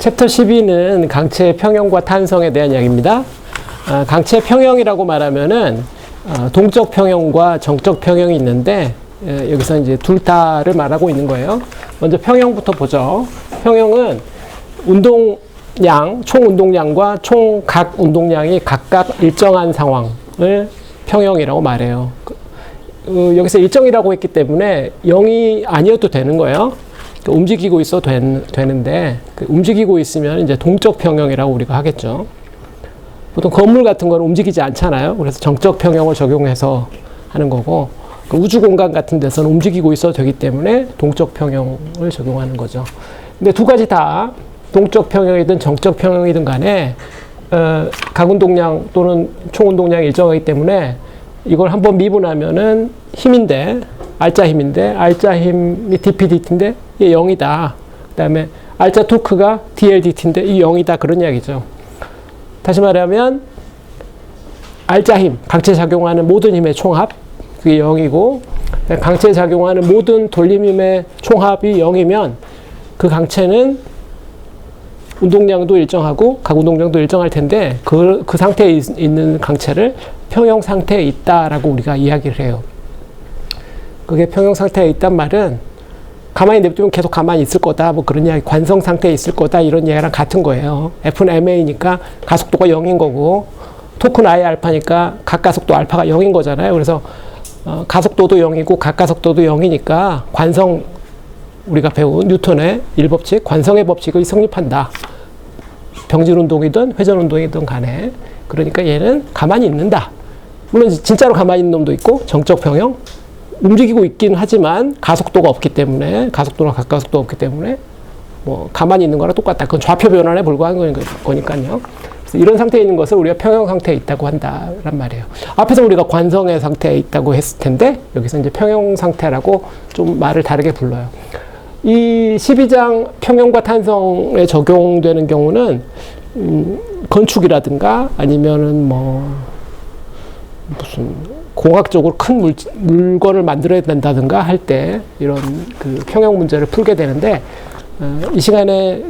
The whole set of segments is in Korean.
챕터 12는 강체의 평형과 탄성에 대한 이야기입니다. 강체의 평형이라고 말하면은 동적 평형과 정적 평형이 있는데 여기서 이제 둘 다를 말하고 있는 거예요. 먼저 평형부터 보죠. 평형은 운동량, 총 운동량과 총 각 운동량이 각각 일정한 상황을 평형이라고 말해요. 여기서 일정이라고 했기 때문에 0이 아니어도 되는 거예요. 움직이고 있어도 되는데 움직이고 있으면 이제 동적 평형이라고 우리가 하겠죠. 보통 건물 같은 거는 움직이지 않잖아요. 그래서 정적 평형을 적용해서 하는 거고 우주 공간 같은 데서는 움직이고 있어도 되기 때문에 동적 평형을 적용하는 거죠. 근데 두 가지 다 동적 평형이든 정적 평형이든 간에 각 운동량 또는 총 운동량이 일정하기 때문에 이걸 한번 미분하면은 힘인데 알짜 힘인데 알짜 힘이 dpdt인데 이게 0이다. 그 다음에 알짜 토크가 dldt인데 이 0이다. 그런 이야기죠. 다시 말하면 알짜 힘, 강체 작용하는 모든 힘의 총합 그게 0이고 강체 작용하는 모든 돌림힘의 총합이 0이면 그 강체는 운동량도 일정하고 각 운동량도 일정할 텐데 그 상태에 있는 강체를 평형 상태에 있다라고 우리가 이야기를 해요. 그게 평형 상태에 있단 말은 가만히 냅두면 계속 가만히 있을 거다 뭐 그런 이야기, 관성 상태에 있을 거다 이런 이야기랑 같은 거예요. F는 ma니까 가속도가 0인 거고 토크는 I 알파니까 각가속도 알파가 0인 거잖아요. 그래서 가속도도 0이고 각가속도도 0이니까 관성 우리가 배운 뉴턴의 1법칙, 관성의 법칙이 성립한다. 병진 운동이든 회전 운동이든 간에. 그러니까 얘는 가만히 있는다. 물론 진짜로 가만히 있는 놈도 있고 정적 평형 움직이고 있긴 하지만 가속도가 없기 때문에 가속도나 각가속도가 없기 때문에 뭐 가만히 있는 거랑 똑같다. 그건 좌표 변환에 불과한 거니까요. 그래서 이런 상태에 있는 것을 우리가 평형 상태에 있다고 한다란 말이에요. 앞에서 우리가 관성의 상태에 있다고 했을 텐데 여기서 이제 평형 상태라고 좀 말을 다르게 불러요. 이 12장 평형과 탄성에 적용되는 경우는 건축이라든가 아니면은 뭐 무슨 공학적으로 큰 물건을 만들어야 된다든가 할 때 이런 그 평형 문제를 풀게 되는데 이 시간에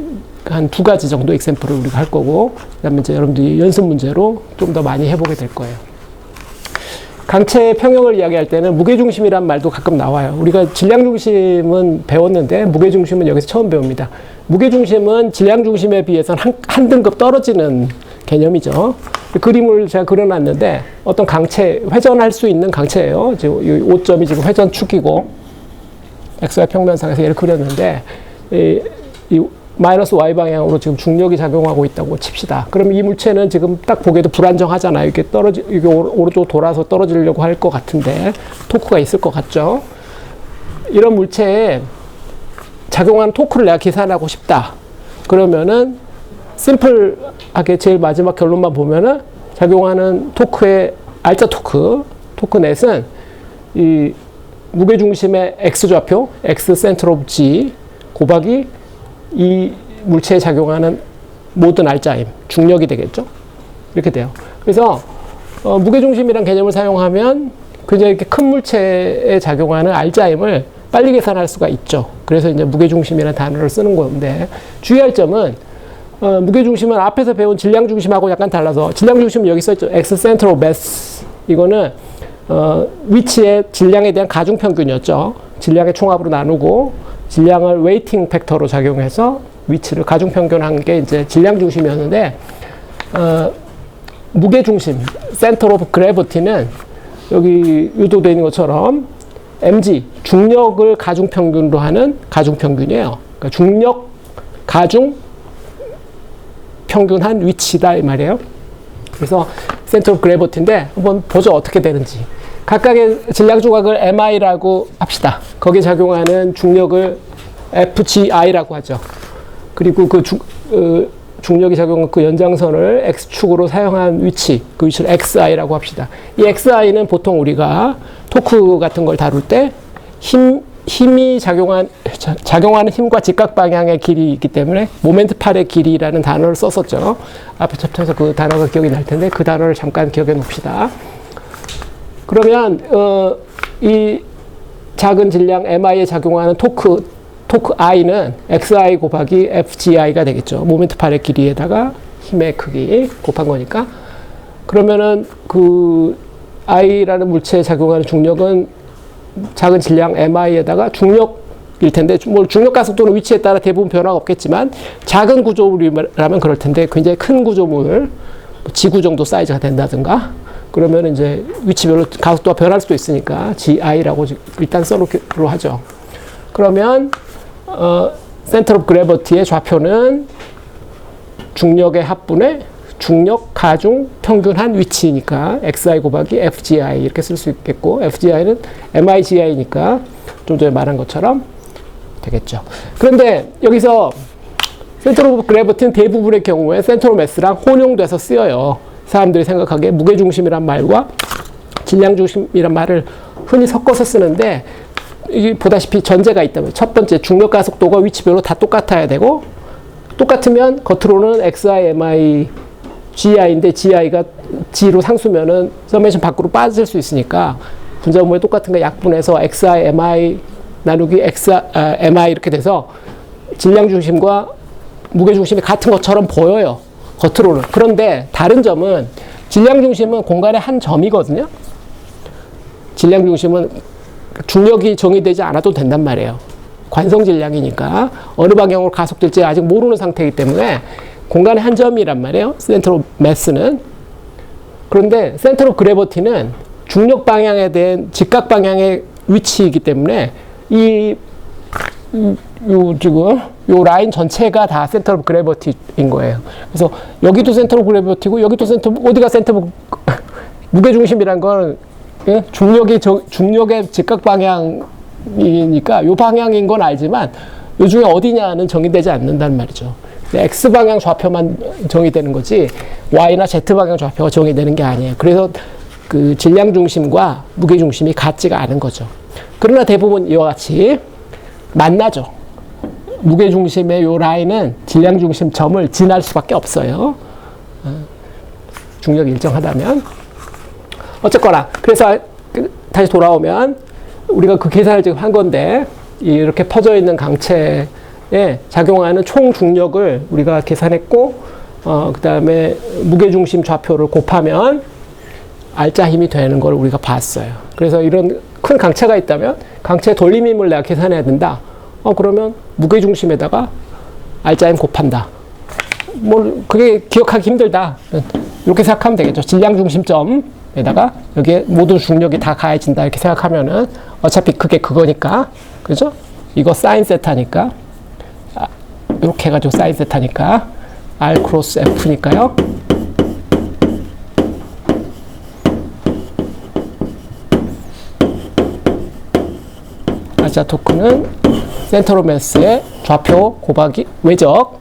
한 두 가지 정도 example을 우리가 할 거고 그다음에 이제 여러분들이 연습 문제로 좀 더 많이 해보게 될 거예요. 강체의 평형을 이야기할 때는 무게중심이란 말도 가끔 나와요. 우리가 질량중심은 배웠는데 무게중심은 여기서 처음 배웁니다. 무게중심은 질량중심에 비해서는 한 등급 떨어지는 개념이죠. 그림을 제가 그려놨는데 어떤 강체, 회전할 수 있는 강체예요. 지금 이 5점이 지금 회전축이고 XY 평면상에서 얘를 그렸는데 이 마이너스 Y 방향으로 지금 중력이 작용하고 있다고 칩시다. 그럼 이 물체는 지금 딱 보기에도 불안정하잖아요. 이게 이게 오른쪽 돌아서 떨어지려고 할 것 같은데 토크가 있을 것 같죠? 이런 물체에 작용하는 토크를 내가 계산하고 싶다. 그러면은 심플하게 제일 마지막 결론만 보면은 작용하는 토크의 알짜 토크 넷은 이 무게중심의 X좌표, X center of G 곱하기 이 물체에 작용하는 모든 알짜 힘, 중력이 되겠죠? 이렇게 돼요. 그래서 무게중심이란 개념을 사용하면 그냥 이렇게 큰 물체에 작용하는 알짜 힘을 빨리 계산할 수가 있죠. 그래서 이제 무게중심이라는 단어를 쓰는 건데 주의할 점은 무게중심은 앞에서 배운 질량중심하고 약간 달라서 질량중심은 여기 써있죠. X center of mass 이거는 위치의 질량에 대한 가중평균이었죠. 질량의 총합으로 나누고 질량을 웨이팅 팩터로 작용해서 위치를 가중평균한 게 이제 질량중심이었는데 무게중심 center of gravity는 여기 유도되어 있는 것처럼 mg 중력을 가중평균으로 하는 가중평균이에요. 그러니까 중력 가중 평균한 위치다 이 말이에요. 그래서 center of gravity인데 한번 보죠. 어떻게 되는지. 각각의 질량 조각을 mi라고 합시다. 거기에 작용하는 중력을 fgi라고 하죠. 그리고 그 중력이 작용한 그 연장선을 x축으로 사용한 위치, 그 위치를 xi라고 합시다. 이 xi는 보통 우리가 토크 같은 걸 다룰 때 힘이 작용하는 힘과 직각 방향의 길이 있기 때문에 모멘트 팔의 길이라는 단어를 썼었죠. 앞에 챕터에서 그 단어가 기억이 날 텐데 그 단어를 잠깐 기억해 봅시다. 그러면 이 작은 질량 mi에 작용하는 토크 토크 i는 xi 곱하기 fgi가 되겠죠. 모멘트 팔의 길이에다가 힘의 크기 곱한 거니까. 그러면은 그 i라는 물체에 작용하는 중력은 작은 질량 mi에다가 중력일 텐데, 뭐 중력 가속도는 위치에 따라 대부분 변화가 없겠지만 작은 구조물이라면 그럴 텐데 굉장히 큰 구조물, 지구 정도 사이즈가 된다든가 그러면 이제 위치별로 가속도가 변할 수도 있으니까 gi라고 일단 써놓기로 하죠. 그러면 센터 오브 그래비티의 좌표는 중력의 합분의 중력 가중 평균한 위치니까 xi 곱하기 fgi 이렇게 쓸 수 있겠고, fgi는 migi니까 좀 전에 말한 것처럼 되겠죠. 그런데 여기서 센터 오브 그래비티는 대부분의 경우에 센터 오브 매스랑 혼용돼서 쓰여요. 사람들이 생각하기에 무게중심이란 말과 질량중심이란 말을 흔히 섞어서 쓰는데, 이게 보다시피 전제가 있다면, 첫 번째 중력 가속도가 위치별로 다 똑같아야 되고, 똑같으면 겉으로는 xi, mi, gi인데 gi가 g로 상수면은 서메이션 밖으로 빠질 수 있으니까 분자분모에 똑같은 거 약분해서 xi, mi 나누기 mi 이렇게 돼서 질량중심과 무게중심이 같은 것처럼 보여요, 겉으로는. 그런데 다른 점은 질량중심은 공간의 한 점이거든요. 질량중심은 중력이 정의되지 않아도 된단 말이에요. 관성질량이니까 어느 방향으로 가속될지 아직 모르는 상태이기 때문에 공간의 한 점이란 말이에요, 센터 오브 매스는. 그런데 센터 오브 그래비티는 중력 방향에 대한 직각 방향의 위치이기 때문에 지금 요 라인 전체가 다 센터 오브 그래비티인 거예요. 그래서 여기도 센터 오브 그래비티고 여기도 어디가 센터 오브 무게중심이란 건 중력의 직각 방향이니까 요 방향인 건 알지만 요 중에 어디냐는 정의되지 않는다는 말이죠. X방향 좌표만 정의되는 거지 Y나 Z방향 좌표가 정의되는 게 아니에요. 그래서 그 질량중심과 무게중심이 같지가 않은 거죠. 그러나 대부분 이와 같이 만나죠. 무게중심의 요 라인은 질량중심 점을 지날 수밖에 없어요. 중력이 일정하다면. 어쨌거나 그래서 다시 돌아오면 우리가 그 계산을 지금 한 건데, 이렇게 퍼져 있는 강체에 작용하는 총 중력을 우리가 계산했고, 그 다음에 무게중심 좌표를 곱하면 알짜 힘이 되는 걸 우리가 봤어요. 그래서 이런 큰 강체가 있다면 강체 돌림힘을 내가 계산해야 된다. 그러면 무게중심에다가 알짜 힘 곱한다. 뭐 그게 기억하기 힘들다, 이렇게 생각하면 되겠죠. 질량중심점에다가 여기에 모든 중력이 다 가해진다 이렇게 생각하면은 어차피 그게 그거니까, 그죠? 이거 사인 세타니까, 이렇게 해가지고 사인 세타니까 R 크로스 F니까요. 알짜 토크는 센터 오브 매스의 좌표 곱하기 외적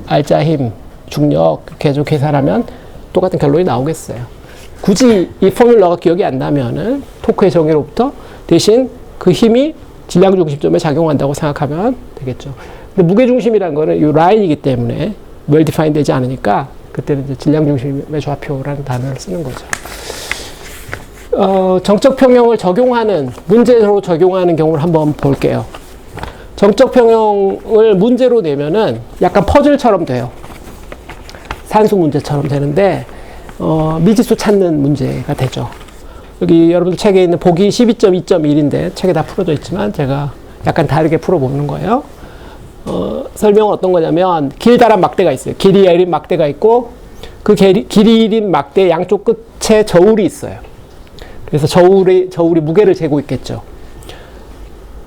알짜 힘 중력 이렇게 해서 계산하면 똑같은 결론이 나오겠어요. 굳이 이 포뮬러가 기억이 안 나면은 토크의 정의로부터 대신 그 힘이 질량중심점에 작용한다고 생각하면 되겠죠. 근데 무게중심이라는 거는 이 라인이기 때문에 well defined 되지 않으니까 그때는 이제 질량중심의 좌표라는 단어를 쓰는 거죠. 정적 평형을 적용하는, 문제로 적용하는 경우를 한번 볼게요. 정적 평형을 문제로 내면은 약간 퍼즐처럼 돼요. 산수 문제처럼 되는데, 미지수 찾는 문제가 되죠. 여기 여러분들 책에 있는 보기 12.2.1인데 책에 다 풀어져 있지만 제가 약간 다르게 풀어보는 거예요. 설명은 어떤 거냐면, 길다란 막대가 있어요. 길이 L인 막대가 있고, 그 길이인 막대 양쪽 끝에 저울이 있어요. 그래서 저울이 무게를 재고 있겠죠.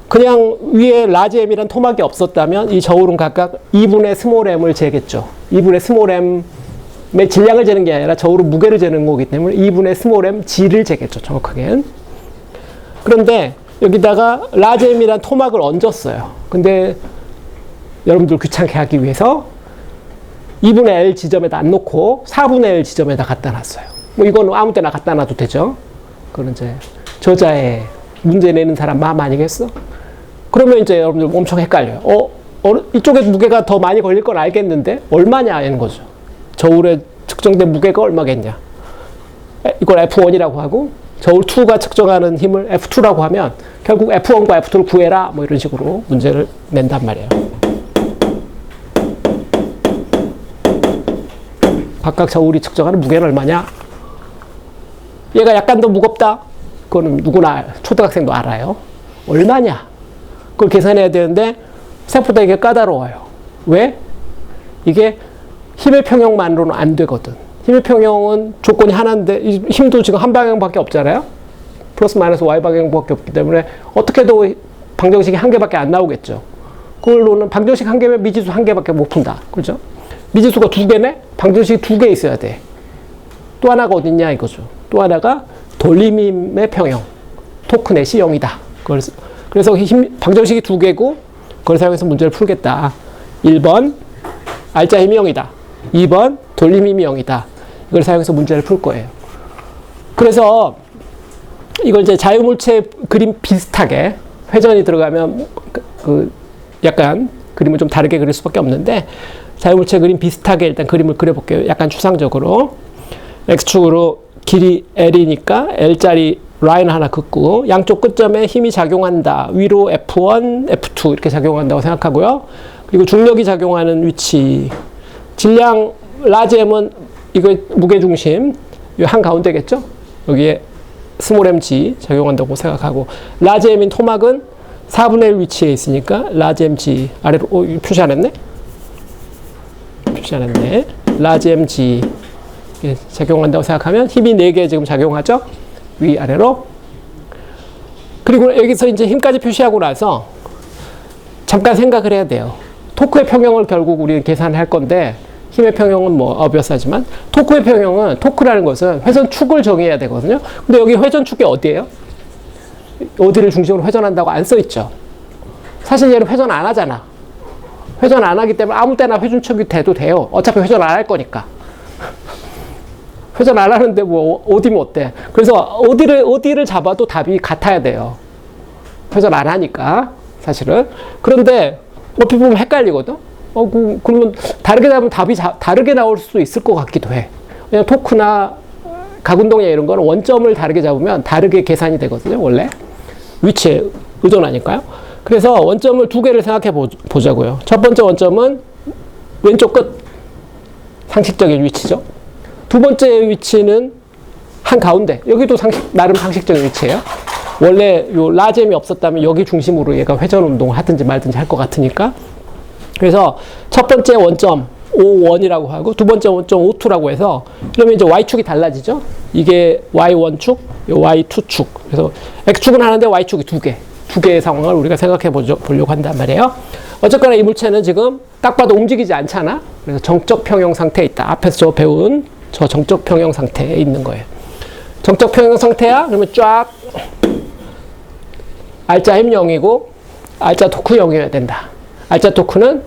그냥 위에 라지 M이란 토막이 없었다면 이 저울은 각각 2분의 스몰 m을 재겠죠. 2분의 스몰 m의 질량을 재는 게 아니라 저울은 무게를 재는 거기 때문에 2분의 스몰 m g를 재겠죠, 정확하게는. 그런데 여기다가 라지 M이란 토막을 얹었어요. 근데 여러분들 귀찮게 하기 위해서 2분의 L 지점에다 안 놓고 4분의 L 지점에다 갖다 놨어요. 뭐 이건 아무 때나 갖다 놔도 되죠. 그건 이제 저자의 문제 내는 사람 마음 아니겠어? 그러면 이제 여러분들 엄청 헷갈려요. 이쪽에 무게가 더 많이 걸릴 건 알겠는데 얼마냐 하는 거죠. 저울에 측정된 무게가 얼마겠냐. 이걸 F1이라고 하고 저울 2가 측정하는 힘을 F2라고 하면 결국 F1과 F2를 구해라 뭐 이런 식으로 문제를 낸단 말이에요. 각각 저울이 측정하는 무게는 얼마냐? 얘가 약간 더 무겁다? 그거는 누구나 초등학생도 알아요. 얼마냐? 그걸 계산해야 되는데 생각보다 이게 까다로워요. 왜? 이게 힘의 평형만으로는 안 되거든. 힘의 평형은 조건이 하나인데 힘도 지금 한 방향밖에 없잖아요. 플러스 마이너스 y 방향밖에 없기 때문에 어떻게 해도 방정식이 한 개밖에 안 나오겠죠. 그걸로는 방정식 한 개면 미지수 한 개밖에 못 푼다. 그죠? 미지수가 2개네? 방정식이 2개 있어야 돼. 또 하나가 어딨냐 이거죠. 또 하나가 돌림힘의 평형. 토크넷이 0이다. 그래서 방정식이 2개고 그걸 사용해서 문제를 풀겠다. 1번 알짜 힘이 0이다. 2번 돌림힘이 0이다. 이걸 사용해서 문제를 풀 거예요. 그래서 이걸 이제 자유물체 그림 비슷하게 회전이 들어가면 약간 그림을 좀 다르게 그릴 수밖에 없는데 자유물체 그림 비슷하게 일단 그림을 그려볼게요. 약간 추상적으로 X축으로 길이 L이니까 L짜리 라인 하나 긋고 양쪽 끝점에 힘이 작용한다. 위로 F1, F2 이렇게 작용한다고 생각하고요. 그리고 중력이 작용하는 위치 질량 라지 M은 이거 무게중심 이 한가운데겠죠? 여기에 스몰 mg 작용한다고 생각하고 라지 M인 토막은 4분의 1 위치에 있으니까 라지 mg 아래로 표시 안 했네? 표시 안 했네. 라지 mg 작용한다고 생각하면 힘이 4개 지금 작용하죠? 위아래로. 그리고 여기서 이제 힘까지 표시하고 나서 잠깐 생각을 해야 돼요. 토크의 평형을 결국 우리는 계산할 건데 힘의 평형은 뭐 어비어스하지만 토크의 평형은 토크라는 것은 회전축을 정해야 되거든요. 근데 여기 회전축이 어디예요? 어디를 중심으로 회전한다고 안 써있죠. 사실 얘는 회전 안 하잖아. 회전 안 하기 때문에 아무 때나 회전축이 돼도 돼요. 어차피 회전 안 할 거니까. 회전 안 하는데 뭐 어디면 어때? 그래서 어디를 잡아도 답이 같아야 돼요. 회전 안 하니까 사실은. 그런데 어떻게 보면 헷갈리거든. 그러면 다르게 잡으면 답이 다르게 나올 수도 있을 것 같기도 해. 왜냐면 토크나 각운동이나 이런 거는 원점을 다르게 잡으면 다르게 계산이 되거든요. 원래 위치에 의존하니까요. 그래서 원점을 2개를 생각해 보자고요. 첫 번째 원점은 왼쪽 끝 상식적인 위치죠. 두 번째 위치는 한가운데. 여기도 나름 상식적인 위치예요. 원래 요 라잼이 없었다면 여기 중심으로 얘가 회전 운동을 하든지 말든지 할 것 같으니까. 그래서 첫 번째 원점 O1이라고 하고 두 번째 원점 O2라고 해서 그러면 이제 Y축이 달라지죠. 이게 Y1축, Y2축. 그래서 X축은 하는데 Y축이 2개. 2개의 상황을 우리가 생각해 보려고 한단 말이에요. 어쨌거나 이 물체는 지금 딱 봐도 움직이지 않잖아. 그래서 정적 평형 상태에 있다. 앞에서 저 배운 저 정적 평형 상태에 있는 거예요. 정적 평형 상태야? 그러면 쫙 알짜 힘 0이고 알짜 토크 0이어야 된다. 알짜 토크는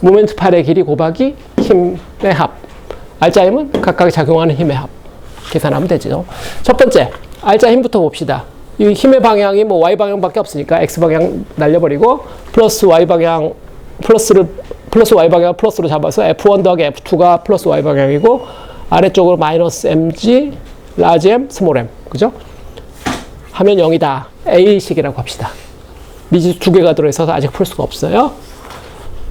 모멘트 팔의 길이 곱하기 힘의 합. 알짜 힘은 각각 작용하는 힘의 합. 계산하면 되죠. 첫 번째, 알짜 힘부터 봅시다. 이 힘의 방향이 뭐 Y방향밖에 없으니까 X방향 날려버리고 플러스 Y방향, 플러스 Y방향 플러스로 잡아서 F1 더하기 F2가 플러스 Y방향이고 아래쪽으로 마이너스 mg, 라지 m, 스몰 m. 그죠? 하면 0이다. A식이라고 합시다. 미지수 2개가 들어있어서 아직 풀 수가 없어요.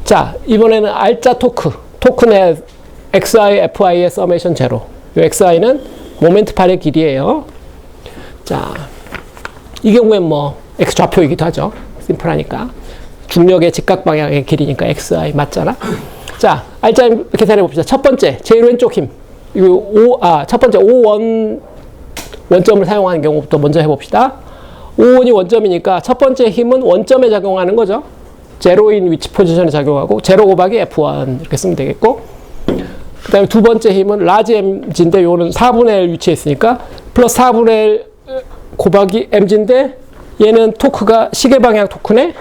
자, 이번에는 알짜 토크넷 xi, fi의 서메이션 제로. 이 xi는 모멘트 팔의 길이에요. 자, 이 경우엔 뭐 x 좌표이기도 하죠. 심플하니까. 중력의 직각 방향의 길이니까 xi 맞잖아. 자, 알짜 힘 계산해 봅시다. 첫 번째, 제일 왼쪽 힘. 첫 번째 O1 원점을 사용하는 경우부터 먼저 해봅시다. O1이 원점이니까 첫 번째 힘은 원점에 작용하는 거죠. 제로인 위치 포지션에 작용하고 제로 곱하기 F1 이렇게 쓰면 되겠고 그 다음에 두 번째 힘은 라지 mg인데 요거는 4분의 1 위치에 있으니까 플러스 4분의 1 곱하기 mg인데 얘는 토크가 시계방향 토크네.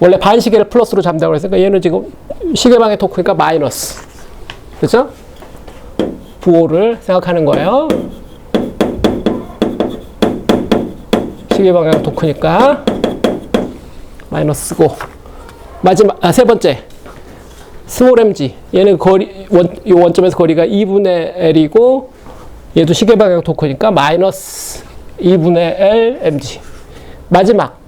원래 반시계를 플러스로 잡는다고 했으니까 얘는 지금 시계방향 토크니까 마이너스. 그렇죠? 부호를 생각하는 거예요. 시계방향 토크니까 마이너스고 마지막 세 번째 스몰 mg 얘는 이 원점에서 거리가 2분의 l이고 얘도 시계방향 토크니까 마이너스 2분의 L mg. 마지막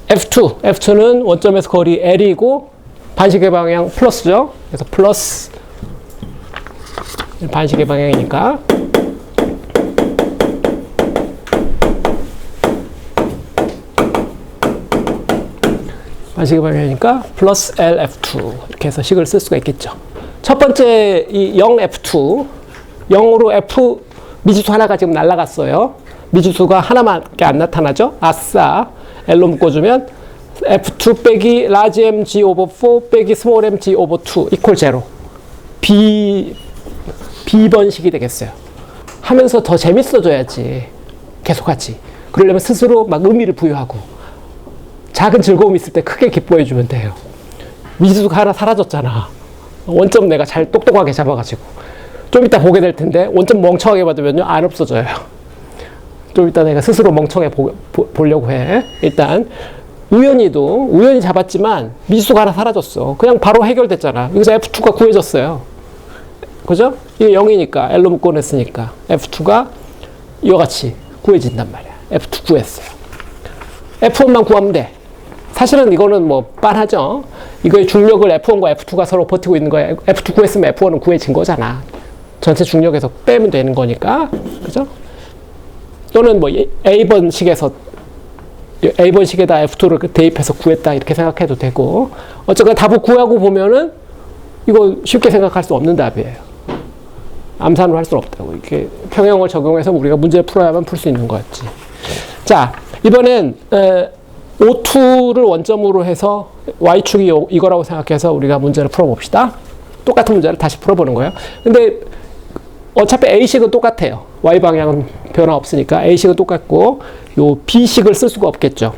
F2는 원점에서 거리 L이고 반시계 방향 플러스죠. 그래서 플러스 반시계 방향이니까 반시계 방향이니까 플러스 LF2 이렇게 해서 식을 쓸 수가 있겠죠. 첫 번째 이 0F2 0으로 F 미지수 하나가 지금 날아갔어요. 미지수가 하나밖에 안 나타나죠. 아싸 L로 묶어주면 F2 빼기 large mg over 4 빼기 small mg over 2 equal 0 B번식이 되겠어요. 하면서 더 재밌어져야지. 계속하지. 그러려면 스스로 막 의미를 부여하고 작은 즐거움이 있을 때 크게 기뻐해주면 돼요. 미지수가 하나 사라졌잖아. 원점 내가 잘 똑똑하게 잡아가지고 좀 이따 보게 될 텐데 원점 멍청하게 받으면요 안 없어져요. 좀 이따 내가 스스로 멍청해 보려고 해. 일단 우연히 잡았지만 미지수가 하나 사라졌어. 그냥 바로 해결됐잖아. 여기서 F2가 구해졌어요. 그죠? 이게 0이니까 L로 묶어냈으니까 F2가 이와 같이 구해진단 말이야. F2 구했어요. F1만 구하면 돼. 사실은 이거는 뭐 빤하죠. 이거의 중력을 F1과 F2가 서로 버티고 있는 거야. F2 구했으면 F1은 구해진 거잖아. 전체 중력에서 빼면 되는 거니까. 그죠? 또는 뭐 A번식에다 F2를 대입해서 구했다 이렇게 생각해도 되고 어쨌거나 답을 구하고 보면은 이거 쉽게 생각할 수 없는 답이에요. 암산을 할 수는 없다고. 이렇게 평형을 적용해서 우리가 문제를 풀어야만 풀 수 있는 거였지. 자, 이번엔 O2를 원점으로 해서 Y축이 이거라고 생각해서 우리가 문제를 풀어봅시다. 똑같은 문제를 다시 풀어보는 거예요. 근데 어차피 A식은 똑같아요. Y방향은 변화 없으니까 A식은 똑같고 요 B식을 쓸 수가 없겠죠.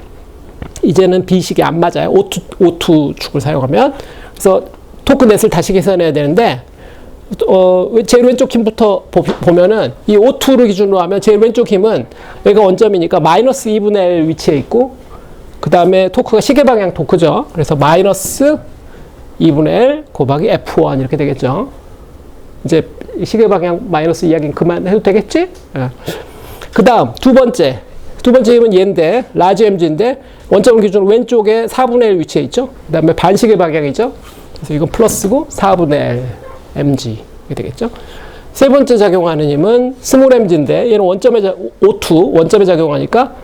이제는 B식이 안 맞아요. O2 축을 사용하면. 그래서 토크 넷을 다시 계산해야 되는데 제일 왼쪽 힘부터 보면은 이 O2를 기준으로 하면 제일 왼쪽 힘은 얘가 원점이니까 마이너스 2분의 L 위치에 있고 그 다음에 토크가 시계방향 토크죠. 그래서 마이너스 2분의 L 곱하기 F1 이렇게 되겠죠. 이제 시계방향 마이너스 이야기는 그만해도 되겠지? 그 다음 두 번째 힘은 얘인데 라지 mg인데 원점을 기준으로 왼쪽에 4분의 L 위치에 있죠. 그 다음에 반시계 방향이죠. 그래서 이건 플러스고 4분의 L mg 이렇게 되겠죠. 세 번째 작용하는 힘은 스몰 mg인데 얘는 O2 원점에 작용하니까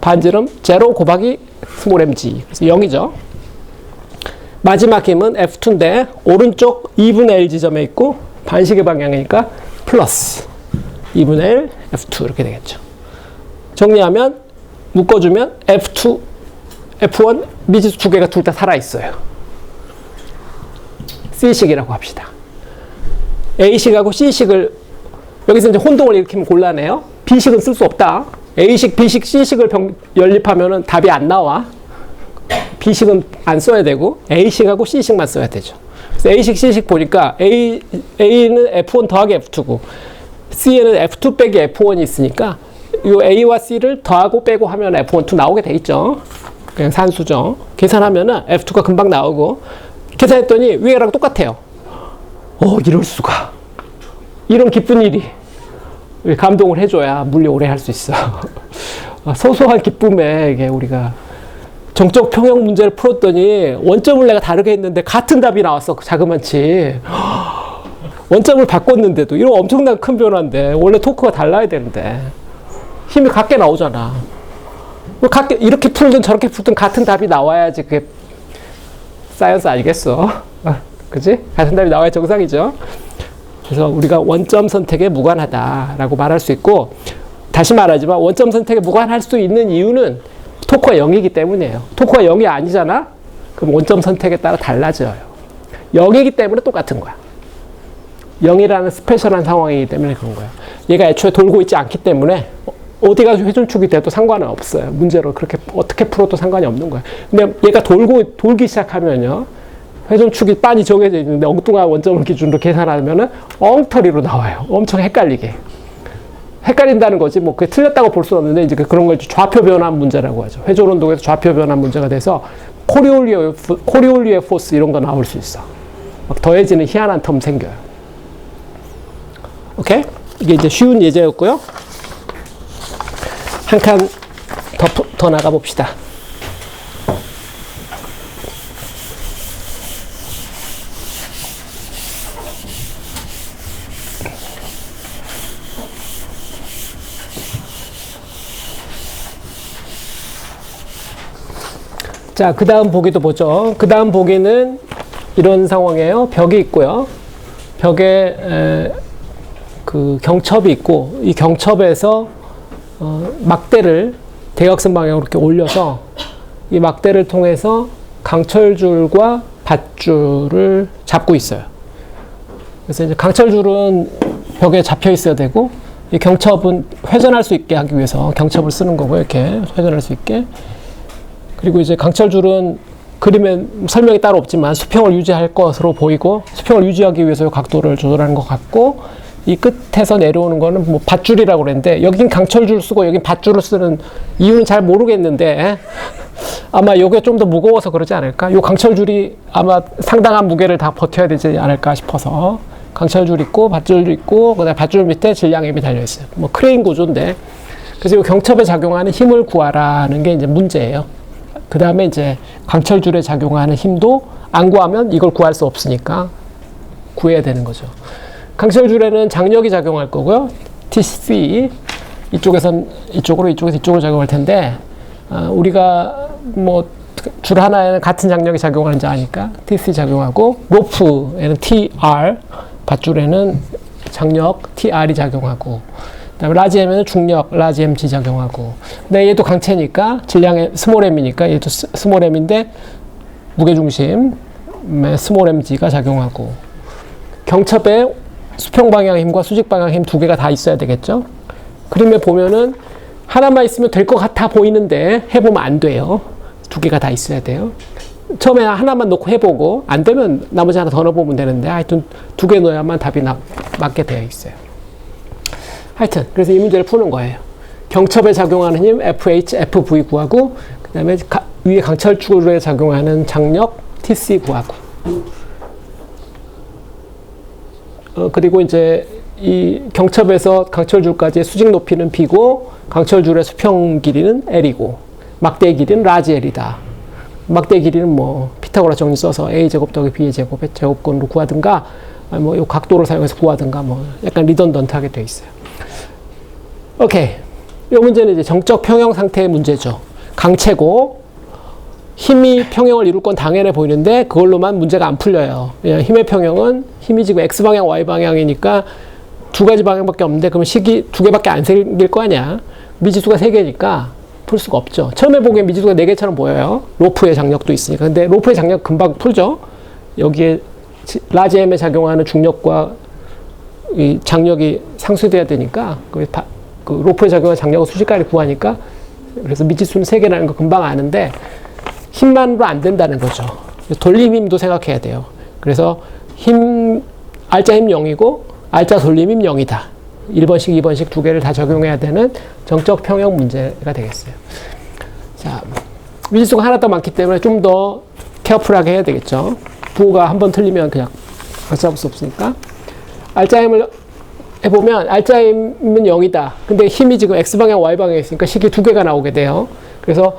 반지름 0 곱하기 스몰 mg 그래서 0이죠. 마지막 힘은 F2인데 오른쪽 2분의 L 지점에 있고 반시계 방향이니까 플러스 2분의 L F2 이렇게 되겠죠. 정리하면 묶어주면 F2, F1 미지수 두 개가 둘 다 살아있어요. C식이라고 합시다. A식하고 C식을 여기서 이제 혼동을 일으키면 곤란해요. B식은 쓸 수 없다. A식, B식, C식을 연립하면은 답이 안 나와. B식은 안 써야 되고 A식하고 C식만 써야 되죠. 그래서 A식, C식 보니까 A는 F1 더하기 F2고 C에는 F2 빼기 F1이 있으니까 이 A와 C를 더하고 빼고 하면 F1, 2 나오게 돼 있죠. 그냥 산수죠. 계산하면은 F2가 금방 나오고 계산했더니 위에랑 똑같아요. 이럴 수가. 이런 기쁜 일이. 감동을 해줘야 물리 오래 할 수 있어. 소소한 기쁨에 이게 우리가 정적 평형 문제를 풀었더니 원점을 내가 다르게 했는데 같은 답이 나왔어. 자그만치. 원점을 바꿨는데도 이런 엄청난 큰 변화인데 원래 토크가 달라야 되는데 힘이 같게 나오잖아. 이렇게 풀든 저렇게 풀든 같은 답이 나와야지 그게 사이언스 아니겠어? 그치? 같은 답이 나와야 정상이죠. 그래서 우리가 원점 선택에 무관하다라고 말할 수 있고 다시 말하지만 원점 선택에 무관할 수 있는 이유는 토크가 0이기 때문이에요. 토크가 0이 아니잖아? 그럼 원점 선택에 따라 달라져요. 0이기 때문에 똑같은 거야. 0이라는 스페셜한 상황이기 때문에 그런 거예요. 얘가 애초에 돌고 있지 않기 때문에 어디가 회전축이 돼도 상관은 없어요. 문제로 그렇게 어떻게 풀어도 상관이 없는 거예요. 근데 얘가 돌기 시작하면요. 회전축이 빤히 정해져 있는데 엉뚱한 원점을 기준으로 계산하면은 엉터리로 나와요. 엄청 헷갈리게. 헷갈린다는 거지. 뭐 그게 틀렸다고 볼 수는 없는데 이제 그런 걸 좌표 변환 문제라고 하죠. 회전 운동에서 좌표 변환 문제가 돼서 코리올리오의 포스 이런 거 나올 수 있어. 막 더해지는 희한한 텀 생겨요. 오케이? 이게 이제 쉬운 예제였고요. 한 칸 더 나가 봅시다. 자, 그 다음 보기도 보죠. 그 다음 보기는 이런 상황이에요. 벽이 있고요. 벽에 그 경첩이 있고, 이 경첩에서 막대를 대각선 방향으로 이렇게 올려서 이 막대를 통해서 강철줄과 밧줄을 잡고 있어요. 그래서 이제 강철줄은 벽에 잡혀 있어야 되고, 이 경첩은 회전할 수 있게 하기 위해서 경첩을 쓰는 거고, 이렇게 회전할 수 있게. 그리고 이제 강철줄은 그림에 설명이 따로 없지만 수평을 유지할 것으로 보이고, 수평을 유지하기 위해서 각도를 조절하는 것 같고, 이 끝에서 내려오는 거는 뭐 밧줄이라고 그랬는데, 여긴 강철줄 쓰고 여긴 밧줄을 쓰는 이유는 잘 모르겠는데, 아마 요게 좀 더 무거워서 그러지 않을까? 요 강철줄이 아마 상당한 무게를 다 버텨야 되지 않을까 싶어서, 강철줄 있고 밧줄도 있고, 그다음에 밧줄 밑에 질량엠이 달려 있어요. 뭐 크레인 구조인데, 그래서 이 경첩에 작용하는 힘을 구하라는 게 이제 문제예요. 그 다음에 이제 강철줄에 작용하는 힘도 안 구하면 이걸 구할 수 없으니까 구해야 되는 거죠. 강철줄에는 장력이 작용할 거고요. TC, 이쪽에서 이쪽으로 작용할 텐데, 우리가 뭐 줄 하나에는 같은 장력이 작용하는지 아니까 TC 작용하고, 로프에는 TR, 밧줄에는 장력 TR이 작용하고, 그다음에 라지 M에는 중력 라지 MG 작용하고, 근데 얘도 강체니까 질량의 스몰 M이니까 얘도 스몰 M인데 무게중심에 스몰 MG가 작용하고, 경첩에 수평 방향 힘과 수직 방향 힘 두 개가 다 있어야 되겠죠. 그림에 보면은 하나만 있으면 될 것 같아 보이는데 해보면 안 돼요. 두 개가 다 있어야 돼요. 처음에 하나만 놓고 해보고 안 되면 나머지 하나 더 넣어보면 되는데, 하여튼 두 개 넣어야만 답이 맞게 되어 있어요. 하여튼 그래서 이 문제를 푸는 거예요. 경첩에 작용하는 힘 FH, FV 구하고, 그 다음에 위에 강철줄에 작용하는 장력 TC 구하고, 그리고 이제 이 경첩에서 강철줄까지의 수직 높이는 B고, 강철줄의 수평 길이는 L이고, 막대의 길이는 라지 L이다. 막대의 길이는 뭐 피타고라 정리 써서 A제곱 더하기 B의 제곱의 제곱근으로 구하든가, 뭐 이 각도를 사용해서 구하든가, 뭐 약간 리던던트하게 돼 있어요. 오케이. 이 문제는 이제 정적 평형 상태의 문제죠. 강체고 힘이 평형을 이룰 건 당연해 보이는데 그걸로만 문제가 안 풀려요. 힘의 평형은 힘이 지금 X방향, Y방향이니까 두 가지 방향밖에 없는데, 그러면 식이 두 개밖에 안 생길 거 아니야. 미지수가 세 개니까 풀 수가 없죠. 처음에 보기엔 미지수가 네 개처럼 보여요. 로프의 장력도 있으니까. 근데 로프의 장력 금방 풀죠. 여기에 라지 M에 작용하는 중력과 이 장력이 상쇄돼야 되니까, 그 로프에 작용하는 장력을 수직까지 구하니까, 그래서 미지수는 3개라는 거 금방 아는데 힘만으로 안 된다는 거죠. 돌림 힘도 생각해야 돼요. 그래서 알짜 힘 0이고 알짜 돌림 힘 0이다. 1번씩, 2번씩 두 개를 다 적용해야 되는 정적 평형 문제가 되겠어요. 자, 미지수가 하나 더 많기 때문에 좀 더 케어풀하게 해야 되겠죠. 부호가 한 번 틀리면 그냥 잡을 수 없으니까. 알짜 힘을 해보면 알짜 힘은 0이다. 근데 힘이 지금 X방향, Y방향에 있으니까 식이 두 개가 나오게 돼요. 그래서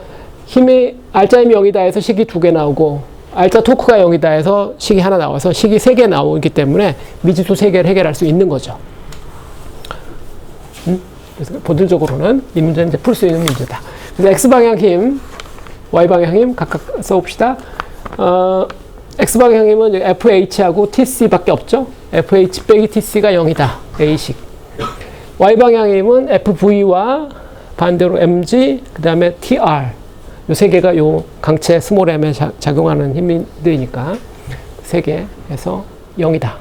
알짜 힘이 0이다 해서 식이 두 개 나오고, 알짜 토크가 0이다 해서 식이 하나 나와서 식이 3개 나오기 때문에 미지수 3개를 해결할 수 있는 거죠. 그래서 본질적으로는 이 문제는 이제 풀 수 있는 문제다. 그래서 X방향 힘, Y방향 힘 각각 써봅시다. X방향 힘은 FH하고 TC밖에 없죠. FH 빼기 TC가 0이다. A식. Y방향 힘은 FV와 반대로 MG, 그 다음에 TR. 요 세 개가 요 강체 스몰 M에 작용하는 힘들이니까 3개 해서 0이다.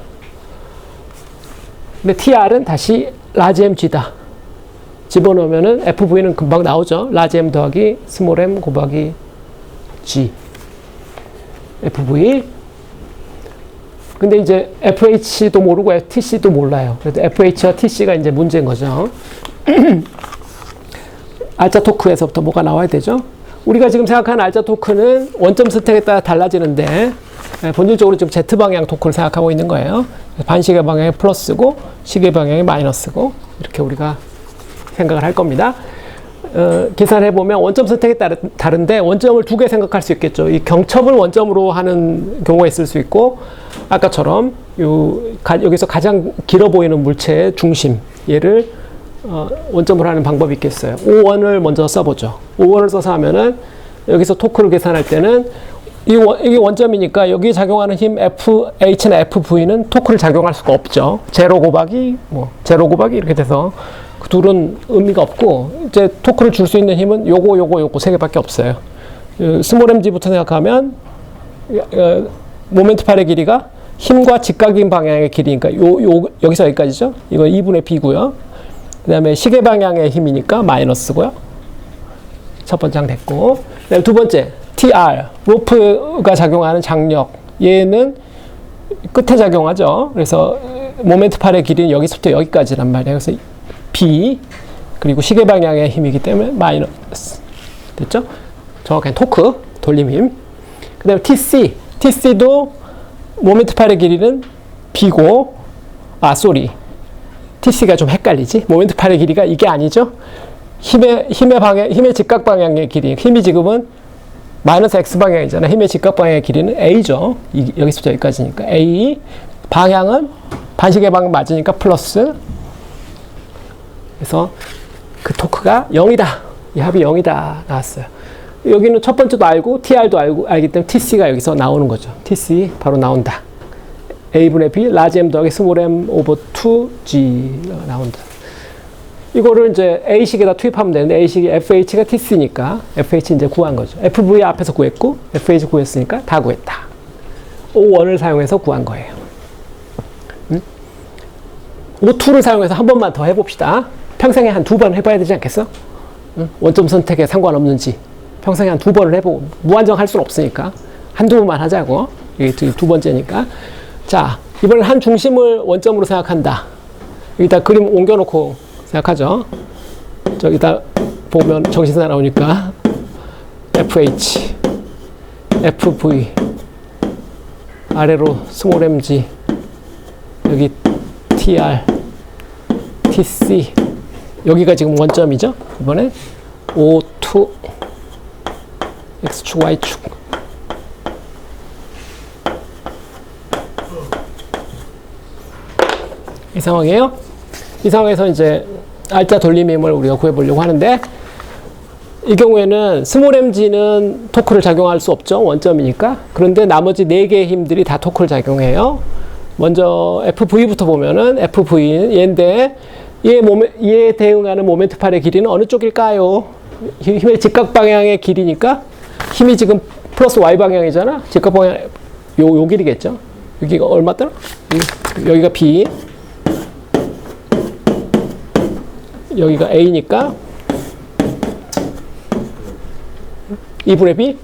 근데 TR은 다시 라지 MG다. 집어넣으면은 FV는 금방 나오죠. 라지 M 더하기 스몰 M 곱하기 G. FV. 근데 이제 FH도 모르고 TC도 몰라요. 그래서 FH와 TC가 이제 문제인 거죠. 알짜 토크에서부터 뭐가 나와야 되죠? 우리가 지금 생각하는 알짜 토크는 원점 스택에 따라 달라지는데, 본질적으로 지금 Z방향 토크를 생각하고 있는 거예요. 반시계 방향이 플러스고 시계 방향이 마이너스고, 이렇게 우리가 생각을 할 겁니다. 계산해보면 원점 선택에 따라 다른데 원점을 두 개 생각할 수 있겠죠. 이 경첩을 원점으로 하는 경우가 있을 수 있고 아까처럼 여기서 가장 길어 보이는 물체의 중심 얘를 원점으로 하는 방법이 있겠어요. O1을 먼저 써보죠. O1을 써서 하면은 여기서 토크를 계산할 때는 이게 원점이니까 여기 작용하는 힘 FH나 FV는 토크를 작용할 수가 없죠. 제로 곱하기 제로 곱하기 이렇게 돼서 그 둘은 의미가 없고 이제 토크를 줄 수 있는 힘은 요거 세 개밖에 없어요. 스몰 mg부터 생각하면 모멘트 팔의 길이가 힘과 직각인 방향의 길이니까 여기서 여기까지죠. 이거 2분의 b고요. 그 다음에 시계 방향의 힘이니까 마이너스고요. 첫 번째 항 됐고, 그다음에 두 번째 TR 로프가 작용하는 장력 얘는 끝에 작용하죠. 그래서 모멘트 팔의 길이는 여기서부터 여기까지란 말이에요. 그래서 B 그리고 시계 방향의 힘이기 때문에 마이너스 됐죠? 정확한 토크 돌림 힘. 그다음에 TC도 모멘트 팔의 길이는 B고 TC가 좀 헷갈리지? 모멘트 팔의 길이가 이게 아니죠? 힘의 직각 방향의 길이. 힘이 지금은 마이너스 X 방향이잖아. 힘의 직각 방향의 길이는 A죠. 여기서부터 여기까지니까. A. 방향은 반시계 방향 맞으니까 플러스. 그래서 그 토크가 0이다. 이 합이 0이다. 나왔어요. 여기는 첫 번째도 알고, TR도 알기 때문에 TC가 여기서 나오는 거죠. TC 바로 나온다. A분의 B, 라지 M 더하기 스몰 m 오버 2G가 나온다. 이거를 이제 A식에다 투입하면 되는데, A식이 FH가 TC니까, FH 이제 구한 거죠. FV 앞에서 구했고, FH 구했으니까 다 구했다. O1을 사용해서 구한 거예요. O2를 사용해서 한 번만 더 해봅시다. 평생에 한 2번 해봐야 되지 않겠어? 원점 선택에 상관없는지. 평생에 한 2번을 해보고, 무한정 할 수는 없으니까. 한두 번만 하자고. 이게 두 번째니까. 자, 이번엔 한 중심을 원점으로 생각한다. 여기다 그림 옮겨놓고 생각하죠. 저기다 보면 정신사 나오니까 FH, FV, 아래로 스몰 mg, 여기 TR, TC, 여기가 지금 원점이죠. 이번엔 O2, X축, Y축. 이 상황이에요. 이 상황에서 이제 알짜 돌림 힘을 우리가 구해보려고 하는데, 이 경우에는 스몰 mg는 토크를 작용할 수 없죠. 원점이니까. 그런데 나머지 4개의 힘들이 다 토크를 작용해요. 먼저 FV부터 보면은 FV는 얘인데, 얘에 대응하는 모멘트 팔의 길이는 어느 쪽일까요? 힘의 직각 방향의 길이니까 힘이 지금 플러스 Y 방향이잖아. 직각 방향 요 길이겠죠. 여기가 얼마더라? 여기가 B, 여기가 A니까 2분의 B,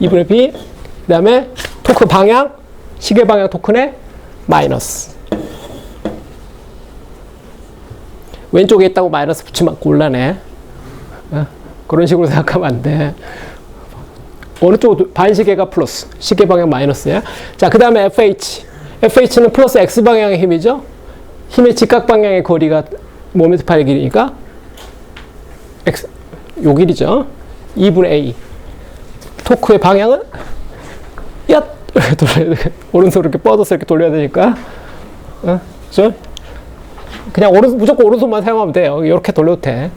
2분의 B, 그 다음에 토크 방향, 시계 방향 토크네 마이너스. 왼쪽에 있다고 마이너스 붙이면 곤란해. 그런 식으로 생각하면 안 돼. 어느 쪽 반시계가 플러스, 시계 방향 마이너스야. 자, 그 다음에 FH. FH는 플러스 X 방향의 힘이죠. 힘의 직각 방향의 거리가 모멘트 팔의 길이니까 X, 요 길이죠. 2분의 A. 토크의 방향은 야! 오른손으로 이렇게 뻗어서 이렇게 돌려야 되니까. 그죠? 그냥 무조건 오른손만 사용하면 돼요. 이렇게 돌려도 돼.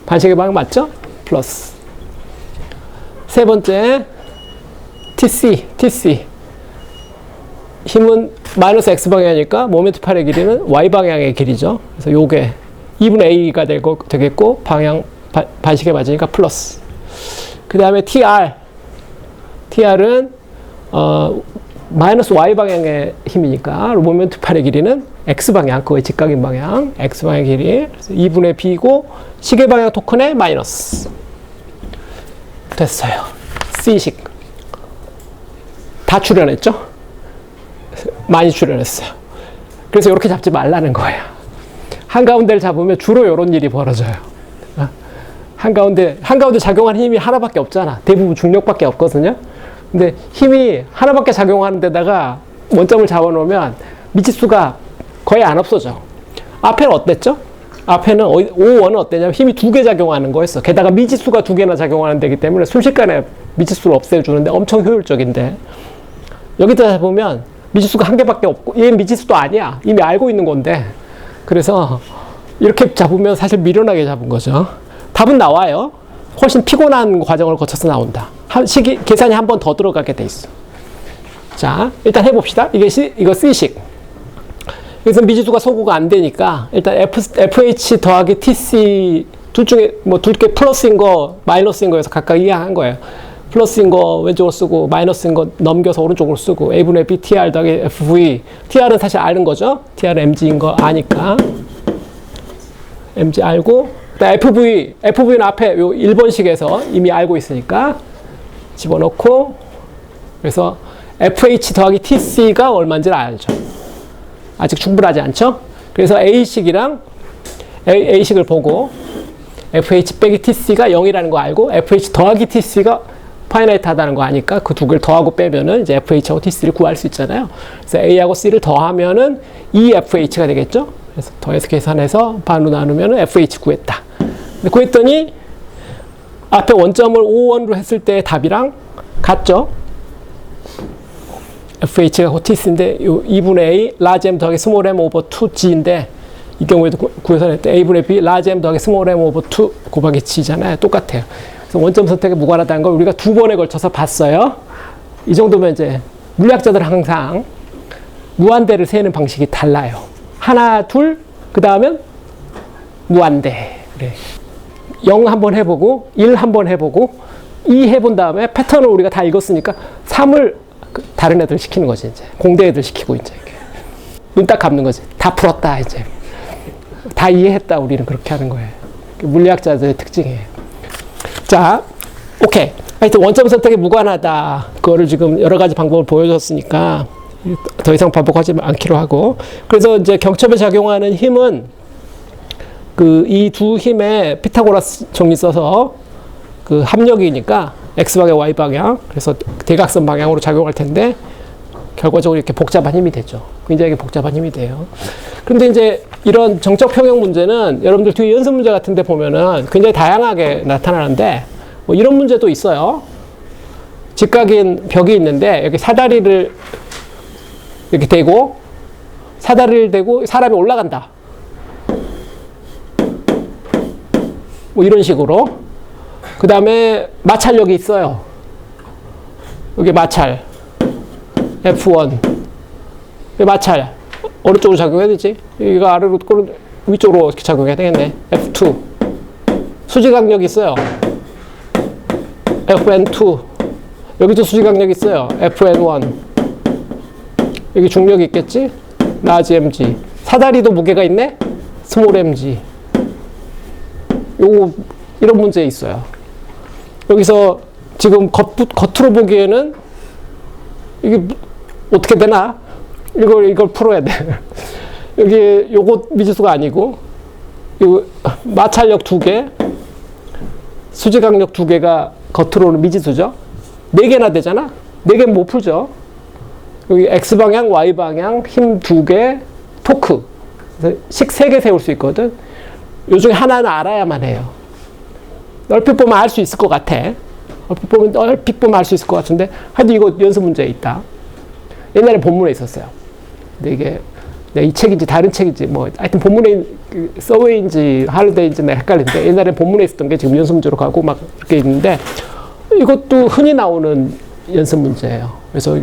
반시계 방향 맞죠? 플러스. 세 번째, TC. 힘은 마이너스 X 방향이니까 모멘트 팔의 길이는 Y 방향의 길이죠. 그래서 요게 2분의 A가 되겠고, 반시계 맞으니까 플러스. 그 다음에 TR은, 마이너스 Y 방향의 힘이니까, 모멘트 팔의 길이는 X 방향, 그거의 직각인 방향, X 방향의 길이. 그래서 2분의 B고, 시계 방향 토큰의 마이너스. 됐어요. C식. 다 출연했죠? 많이 출연했어요. 그래서 이렇게 잡지 말라는 거예요. 한가운데를 잡으면 주로 이런 일이 벌어져요. 한가운데 작용하는 힘이 하나밖에 없잖아. 대부분 중력밖에 없거든요. 근데 힘이 하나밖에 작용하는 데다가 원점을 잡아놓으면 미치수가 거의 안 없어져. 앞에는 어땠죠? 앞에는 O1은 어때냐면 힘이 2개 작용하는 거였어. 게다가 미지수가 2개나 작용하는 데기 때문에 순식간에 미지수를 없애주는데 엄청 효율적인데, 여기다 보면 미지수가 1개밖에 없고 얘 미지수도 아니야. 이미 알고 있는 건데. 그래서 이렇게 잡으면 사실 미련하게 잡은 거죠. 답은 나와요. 훨씬 피곤한 과정을 거쳐서 나온다. 계산이 한 번 더 들어가게 돼 있어. 자, 일단 해봅시다. 이거 C식. 그래서 미지수가 소구가 안 되니까 일단 FH 더하기 TC 둘 중에 뭐 둘 개 플러스인 거 마이너스인 거에서 각각 이해한 거예요. 플러스인 거 왼쪽으로 쓰고 마이너스인 거 넘겨서 오른쪽으로 쓰고 A분의 B TR 더하기 FV. TR은 사실 아는 거죠. TR은 MG인 거 아니까 MG 알고, FV는 앞에 요 1번식에서 이미 알고 있으니까 집어넣고, 그래서 FH 더하기 TC가 얼마인지를 알죠. 아직 충분하지 않죠? 그래서 A식이랑 A식을 보고 FH 빼기 TC가 0이라는 거 알고 FH 더하기 TC가 파이나이트하다는 거 아니까 그 두 개를 더하고 빼면은 이제 FH하고 TC를 구할 수 있잖아요. 그래서 A하고 C를 더하면은 EFH가 되겠죠? 그래서 더해서 계산해서 반으로 나누면은 FH 구했다. 근데 구했더니 앞에 원점을 O1로 했을 때 답이랑 같죠? FH가 곧 TC인데 요 2분의 A large M 더하기 small m over 2G인데 이 경우에도 구해서 때 A분의 B large M 더하기 small m over 2 곱하기 G잖아요. 똑같아요. 그래서 원점 선택에 무관하다는 걸 우리가 2번에 걸쳐서 봤어요. 이 정도면 이제 물리학자들은 항상 무한대를 세는 방식이 달라요. 하나, 둘, 그 다음엔 무한대. 그래. 0 한번 해보고 1 한번 해보고 2 해본 다음에 패턴을 우리가 다 읽었으니까 3을 다른 애들 시키는 거지, 이제. 공대 애들 시키고, 이제. 눈 딱 감는 거지. 다 풀었다, 이제. 다 이해했다, 우리는 그렇게 하는 거예요. 물리학자들의 특징이에요. 자, 오케이. 하여튼 원점 선택에 무관하다. 그거를 지금 여러 가지 방법을 보여줬으니까 더 이상 반복하지 않기로 하고. 그래서 이제 경첩에 작용하는 힘은 이 두 힘에 피타고라스 정리 써서 그 합력이니까 X방향, Y방향, 그래서 대각선 방향으로 작용할 텐데, 결과적으로 이렇게 복잡한 힘이 되죠. 굉장히 복잡한 힘이 돼요. 그런데 이제 이런 정적 평형 문제는 여러분들 뒤에 연습 문제 같은 데 보면은 굉장히 다양하게 나타나는데, 뭐 이런 문제도 있어요. 직각인 벽이 있는데, 여기 사다리를 이렇게 대고, 사다리를 대고 사람이 올라간다. 뭐 이런 식으로. 그 다음에 마찰력이 있어요. 여기 마찰 F1. 마찰 어느 쪽으로 작용해야 되지? 여기가 아래로 위쪽으로 이렇게 작용해야 되겠네. F2. 수직강력이 있어요. FN2. 여기도 수직강력이 있어요. FN1. 여기 중력이 있겠지? 라지 mg. 사다리도 무게가 있네? 스몰 mg. 요거 이런 문제 있어요. 여기서 지금 겉으로 보기에는 이게 어떻게 되나? 이걸 풀어야 돼. 여기 요거 미지수가 아니고, 요 마찰력 2개, 수직강력 2개가 겉으로는 미지수죠. 4개나 되잖아? 4개는 못 풀죠. 여기 X방향, Y방향, 힘 2개, 토크. 식 3개 세울 수 있거든. 요 중에 하나는 알아야만 해요. 얼핏 보면 알 수 있을 것 같아. 얼핏 보면 알 수 있을 것 같은데, 하여튼 이거 연습 문제에 있다. 옛날에 본문에 있었어요. 근데 이게 이 책인지 다른 책인지 뭐 하여튼 본문에 서웨이인지 할리데이인지 내가 헷갈리는데, 옛날에 본문에 있었던 게 지금 연습 문제로 가고 막 이렇게 있는데, 이것도 흔히 나오는 연습 문제예요. 그래서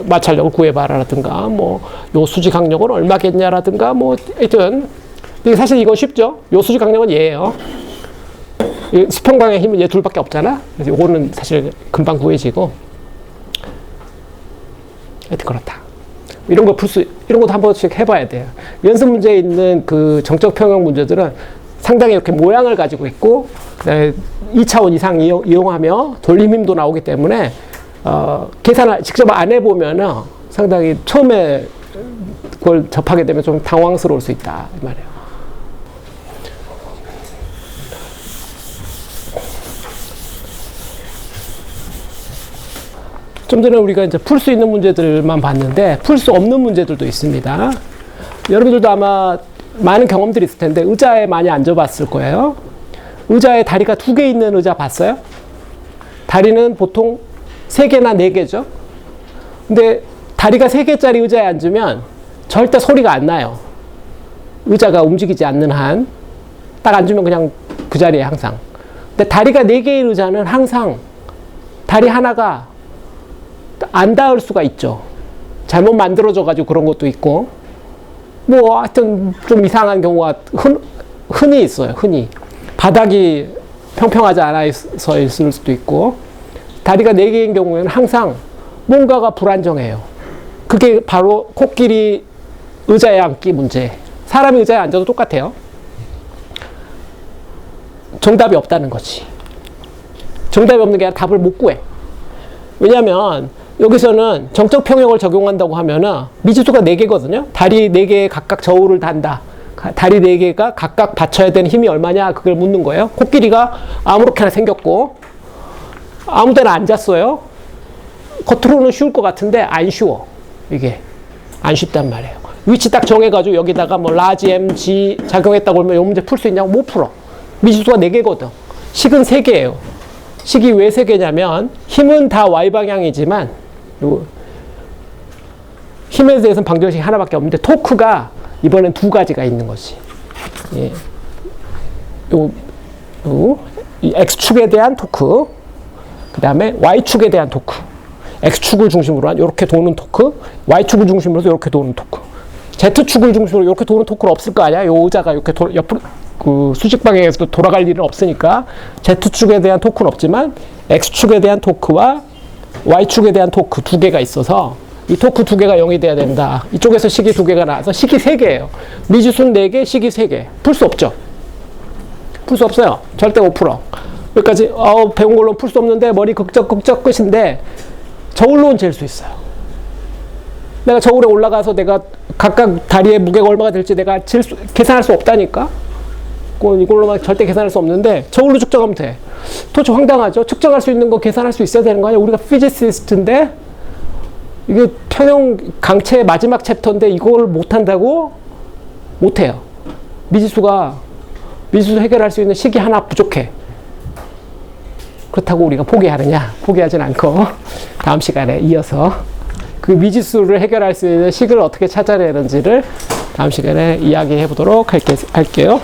마찰력을 구해봐라라든가, 뭐 요 수직 강력은 얼마겠냐라든가, 뭐 하여튼 사실 이건 쉽죠. 요 수직 강력은 얘예요. 수평방향의 힘은 얘 둘밖에 없잖아. 그래서 이거는 사실 금방 구해지고. 하여튼 그렇다. 이런 것도 한 번씩 해봐야 돼요. 연습 문제에 있는 그 정적 평형 문제들은 상당히 이렇게 모양을 가지고 있고, 그다음에 2차원 이상 이용하며 돌림힘도 나오기 때문에, 계산을 직접 안 해보면은 상당히 처음에 그걸 접하게 되면 좀 당황스러울 수 있다. 이 말이에요. 좀 전에 우리가 이제 풀 수 있는 문제들만 봤는데, 풀 수 없는 문제들도 있습니다. 여러분들도 아마 많은 경험들이 있을 텐데 의자에 많이 앉아봤을 거예요. 의자에 다리가 2개 있는 의자 봤어요? 다리는 보통 3개나 4개죠. 근데 다리가 3개짜리 의자에 앉으면 절대 소리가 안 나요. 의자가 움직이지 않는 한. 딱 앉으면 그냥 그 자리에 항상. 근데 다리가 4개의 의자는 항상 다리 하나가 안 닿을 수가 있죠. 잘못 만들어져가지고 그런 것도 있고. 뭐 하여튼 좀 이상한 경우가 흔히 있어요. 흔히. 바닥이 평평하지 않아서 있을 수도 있고. 다리가 4개인 경우에는 항상 뭔가가 불안정해요. 그게 바로 코끼리 의자에 앉기 문제. 사람이 의자에 앉아도 똑같아요. 정답이 없다는 거지. 정답이 없는 게 아니라 답을 못 구해. 왜냐면 여기서는 정적 평형을 적용한다고 하면은 미지수가 4개거든요. 다리 4개에 각각 저울을 단다. 다리 4개가 각각 받쳐야 되는 힘이 얼마냐 그걸 묻는 거예요. 코끼리가 아무렇게나 생겼고 아무 데나 앉았어요. 겉으로는 쉬울 것 같은데 안 쉬워. 이게 안 쉽단 말이에요. 위치 딱 정해가지고 여기다가 뭐 라지 M, G 작용했다고 그러면 이 문제 풀 수 있냐고 못 풀어. 미지수가 4개거든. 식은 3개예요. 식이 왜 3개냐면 힘은 다 Y방향이지만 힘에 대해서는 방정식이 하나밖에 없는데 토크가 이번엔 2가지가 있는 거지. 예. 이 X축에 대한 토크, 그 다음에 Y축에 대한 토크. X축을 중심으로 한 이렇게 도는 토크, Y축을 중심으로 해서 이렇게 도는 토크. Z축을 중심으로 이렇게 도는 토크는 없을 거 아니야? 요 의자가 이렇게 옆으로 그 수직 방향에서도 돌아갈 일은 없으니까 Z축에 대한 토크는 없지만 X축에 대한 토크와 Y축에 대한 토크 2개가 있어서 이 토크 2개가 0이 돼야 된다. 이쪽에서 식이 2개가 나와서 식이 3개예요. 미지수는 4개, 식이 3개. 풀 수 없죠. 풀 수 없어요. 절대 못 풀어. 여기까지 배운 걸로 풀 수 없는데 머리 극적 끝인데 저울로는 잴 수 있어요. 내가 저울에 올라가서 내가 각각 다리의 무게가 얼마가 될지 내가 계산할 수 없다니까. 이걸로만 절대 계산할 수 없는데 저울로 측정하면 돼. 도대체 황당하죠? 측정할 수 있는 거 계산할 수 있어야 되는 거 아니야? 우리가 피지시스트인데 이게 평형 강체의 마지막 챕터인데 이걸 못한다고? 못해요. 미지수 해결할 수 있는 식이 하나 부족해. 그렇다고 우리가 포기하느냐? 포기하진 않고 다음 시간에 이어서 그 미지수를 해결할 수 있는 식을 어떻게 찾아내는지를 다음 시간에 이야기해 보도록 할게요.